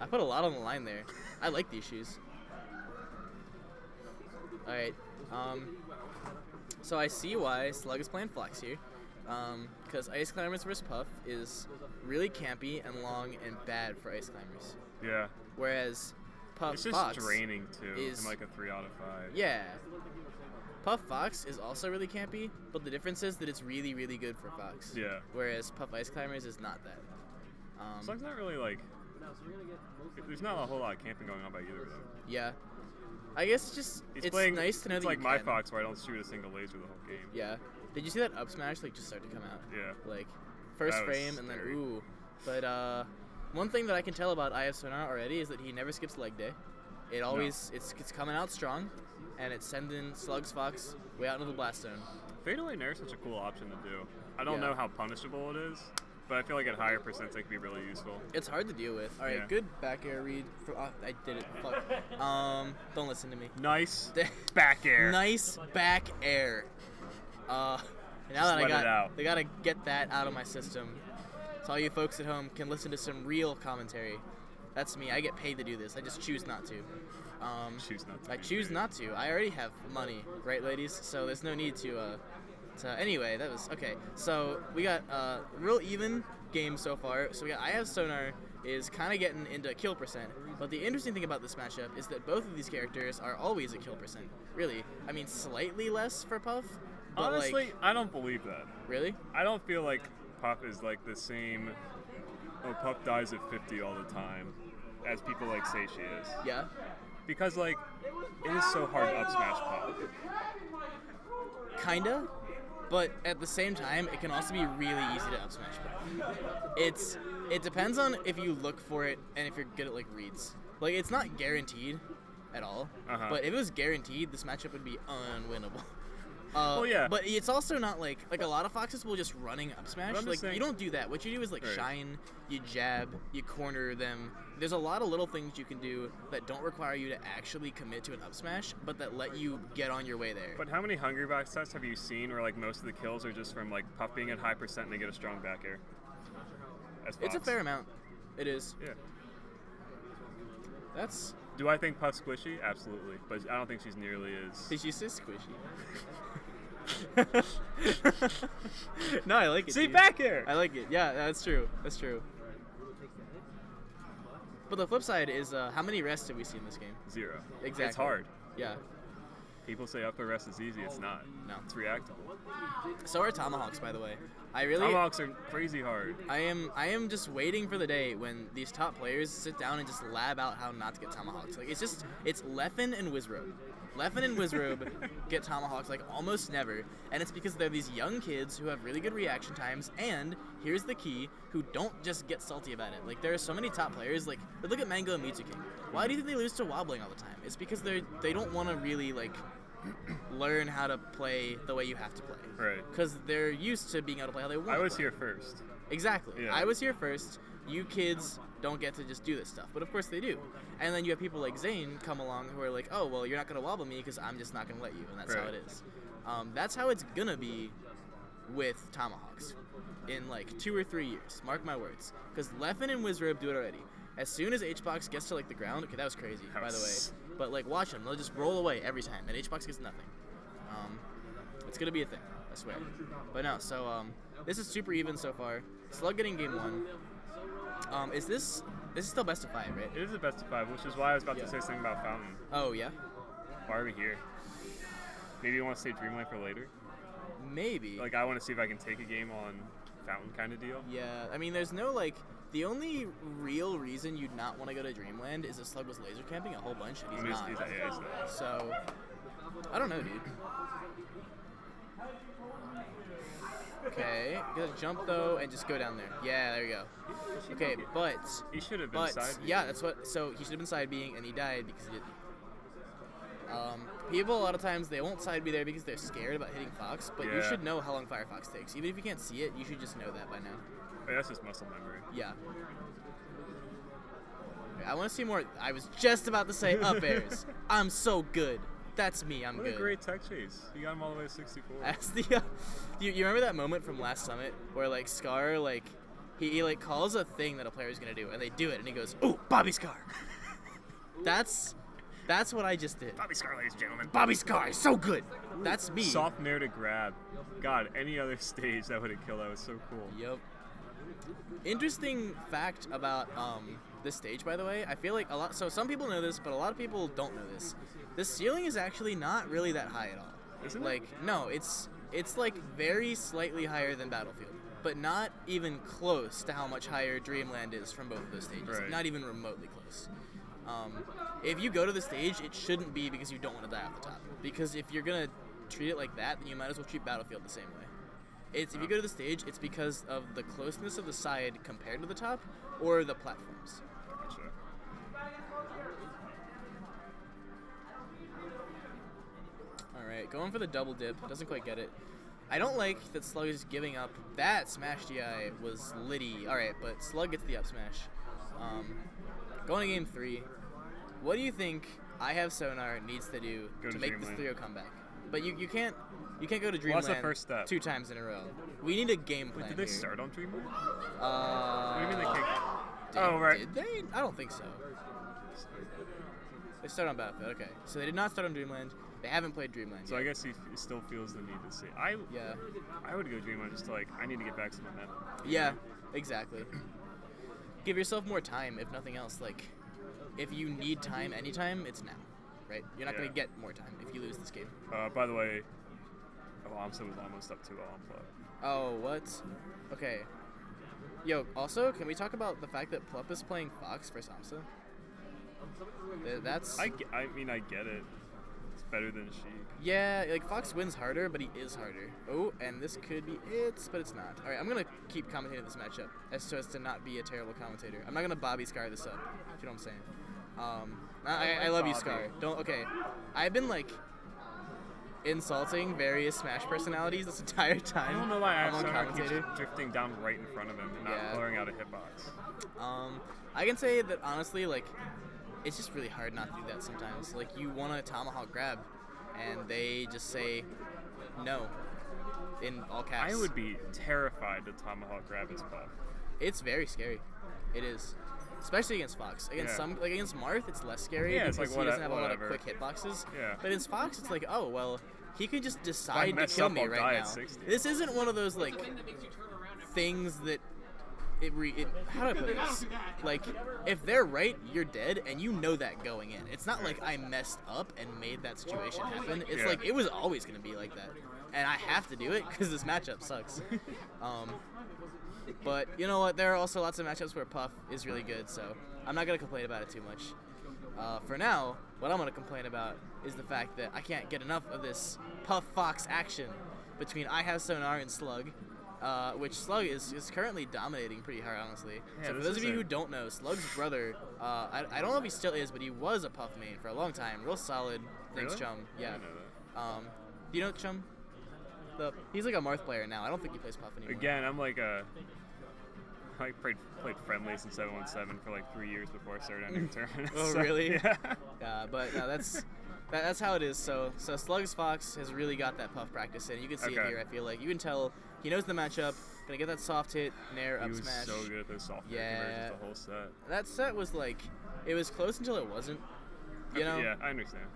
I put a lot on the line there. I like these shoes. All right. So I see why Slug is playing Fox here. Because Ice Climbers vs. Puff is really campy and long and bad for Ice Climbers. Yeah. Whereas Puff It's just Fox draining too. is in like a 3 out of 5. Yeah. Puff Fox is also really campy, but the difference is that it's really, really good for Fox. Yeah. Whereas Puff Ice Climbers is not that. Slug's not really like. There's not a whole lot of camping going on by either of them. Yeah. I guess it's nice to know it's that like you my can. Fox where I don't shoot a single laser the whole game. Yeah. Did you see that up smash just start to come out? Yeah. Like first That was frame and then scary. ooh. But one thing that I can tell about IHaveSonar already is that he never skips leg day. It always it's coming out strong, and it's sending Slug's Fox way out into the blast zone. Fatal Nair is such a cool option to do. I don't Yeah. know how punishable it is, but I feel like at higher percents it can be really useful. It's hard to deal with. All right, Yeah. good back air read. I did it. Fuck. Don't listen to me. Nice back air. Nice back air. Now that let it out. I gotta get that out of my system. So all you folks at home can listen to some real commentary. That's me. I get paid to do this. I just choose not to. Choose not to I be choose paid. not to. I already have money, right, ladies? So there's no need to. Anyway, that was okay. So we got real even game so far. So we got IHaveSonar is kind of getting into kill percent. But the interesting thing about this matchup is that both of these characters are always at kill percent. Really, I mean slightly less for Puff. But Honestly, like, I don't believe that. really? I don't feel like Puff is like the same. Oh, Puff dies at 50 all the time, as people like say she is. Yeah. Because like, it is so hard to up smash Puff. Kinda, but at the same time, it can also be really easy to up smash Puff. It depends on if you look for it and if you're good at like reads. Like it's not guaranteed at all, but if it was guaranteed, this matchup would be unwinnable. Well, yeah. But it's also not like a lot of foxes will just running up smash. But I'm Like just saying- you don't do that. What you do is like Right. shine, you jab, you corner them. There's a lot of little things you can do that don't require you to actually commit to an up smash, but that let you get on your way there. But how many Hungry Box tests have you seen where like most of the kills are just from like Puff being at high percent and they get a strong back air? As It's a Fox. fair amount. It is. Yeah. That's. Do I think Puff's squishy? Absolutely, but I don't think she's nearly as. Did you say squishy? No, I like it. See, dude. back air. I like it. Yeah, that's true. That's true. But the flip side is, how many rests have we seen in this game? 0. Exactly. It's hard. Yeah. People say upper rest is easy. It's not. No. It's reactable. So are tomahawks, by the way. I really. Tomahawks are crazy hard. I am just waiting for the day when these top players sit down and just lab out how not to get tomahawks. Like it's Leffen and Wizrobe. Leffen and Wizrobe get tomahawks like almost never, and it's because they're these young kids who have really good reaction times, and here's the key, who don't just get salty about it. Like there are so many top players, like look at Mango and Mewtwo King. Why do you think they lose to wobbling all the time? It's because they don't want to really like learn how to play the way you have to play. Right. Because they're used to being able to play how they want. I was to play. here first. Exactly. Yeah. I was here first. You kids don't get to just do this stuff, but of course they do. And then you have people like Zane come along who are like, oh, well, you're not going to wobble me because I'm just not going to let you, and that's how Right. it is. That's how it's going to be with tomahawks in like 2 or 3 years. Mark my words. Because Leffen and Wizrobe do it already. As soon as H-Box gets to like the ground, okay, that was crazy, by the way. But like, watch them. They'll just roll away every time, and H-Box gets nothing. It's going to be a thing, I swear. But no, so this is super even so far. Slug getting game 1. Is this is still best of 5, right? It is a best of 5, which is why I was about Yeah. to say something about Fountain. Oh, yeah? Why are we here? Maybe you want to say Dreamland for later? Maybe. Like, I want to see if I can take a game on Fountain kind of deal. Yeah, I mean, there's no, like, the only real reason you'd not want to go to Dreamland is if Slug was laser camping a whole bunch, and he's not. He's not. So, I don't know, dude. Okay, gonna jump though and just go down there. Yeah, there we go. Okay, but He should have been side B. yeah, that's what. So he should have been side being, and he died because he didn't. People a lot of times they won't side be there because they're scared about hitting Fox, but you Yeah. should know how long Firefox takes. Even if you can't see it, you should just know that by now. Wait, that's just muscle memory. Yeah. Okay, I want to see more. I was just about to say up airs. I'm so good. That's me. I'm What good. a great tech chase. You got him all the way to 64. As the, you remember that moment from last summit where like Scar like he like calls a thing that a player is gonna do, and they do it, and he goes, "Ooh, Bobby Scar." That's what I just did. Bobby Scar, ladies and gentlemen. Bobby Scar is so good. That's me. Soft nair to grab. God, any other stage that would have killed. That was so cool. Yep. Interesting fact about this stage, by the way. I feel like a lot. So some people know this, but a lot of people don't know this. The ceiling is actually not really that high at all. Isn't like, it? no, it's like very slightly higher than Battlefield, but not even close to how much higher Dreamland is from both of those stages. Right. Not even remotely close. If you go to the stage, it shouldn't be because you don't want to die off the top. Because if you're gonna treat it like that, then you might as well treat Battlefield the same way. If you go to the stage, it's because of the closeness of the side compared to the top, or the platforms. Gotcha. All right, going for the double dip. Doesn't quite get it. I don't like that Slug is giving up. That smash DI was litty. All right, but Slug gets the up smash. Going to game 3. What do you think IHaveSonar needs to do to make this 3-0 comeback? But you can't go to Dreamland What's the first step? 2 times in a row. We need a game plan. Wait, did they here. start on Dreamland? What do you mean they kicked? Oh, right. Did they? I don't think so. They started on Battlefield. Okay, so they did not start on Dreamland. They haven't played Dreamland So yet. I guess he still feels the need to see. Yeah. I would go Dreamland just to, like, I need to get back some momentum. Yeah, exactly. Give yourself more time, if nothing else. Like, if you need time anytime, it's now, right? You're not going to get more time if you lose this game. By the way, Amsa was almost up 2-0 on Plup. Oh, what? Okay. Yo, also, can we talk about the fact that Plup is playing Fox versus Amsa? That's... I mean, I get it. It's better than Sheik. Yeah, like, Fox wins harder, but he is harder. Oh, and this could be it, but it's not. All right, I'm going to keep commentating this matchup so as to not be a terrible commentator. I'm not going to Bobby Scar this up, if you know what I'm saying. I love you, Scar. Okay. I've been, like, insulting various Smash personalities this entire time. I don't know why I'm on IHaveSonar keeps commentator. drifting down right in front of him and not blurring out a hitbox. I can say that, honestly, like, it's just really hard not to do that sometimes. Like, you want a tomahawk grab, and they just say no in all caps. I would be terrified to tomahawk grab his Puff. It's very scary. It is. Especially against Fox. Against against Marth, it's less scary it's because like he doesn't have a lot of whatever. quick hitboxes. Yeah. But against Fox, it's like, oh, well, he could just decide to mess kill up, me I'll right die now. at 60. This isn't one of those, like, things that how do I put this? Like, if they're right, you're dead, and you know that going in. It's not like I messed up and made that situation happen. It's like, it was always going to be like that. And I have to do it because this matchup sucks. But you know what? There are also lots of matchups where Puff is really good, so I'm not going to complain about it too much. For now, what I'm going to complain about is the fact that I can't get enough of this Puff-Fox action between IHaveSonar and Slug. Which Slug is currently dominating pretty hard, honestly. Yeah, so for those of you who don't know, Slug's brother, I don't know if he still is, but he was a Puff main for a long time. Real solid. Thanks, Really? Chum. I Yeah. didn't know that. Do you know Chum? He's like a Marth player now. I don't think he plays Puff anymore. Again, I'm like I played friendlies in 717 for like 3 years before I started entering tournaments. Oh, so, really? Yeah. Yeah, but no, that's how it is. So Slug's Fox has really got that Puff practice in. You can see it here. I feel like you can tell he knows the matchup. Gonna get that soft hit, nair, up He was smash. so good at those soft conversions the whole set. That set was like, it was close until it wasn't. You know? Yeah, I understand.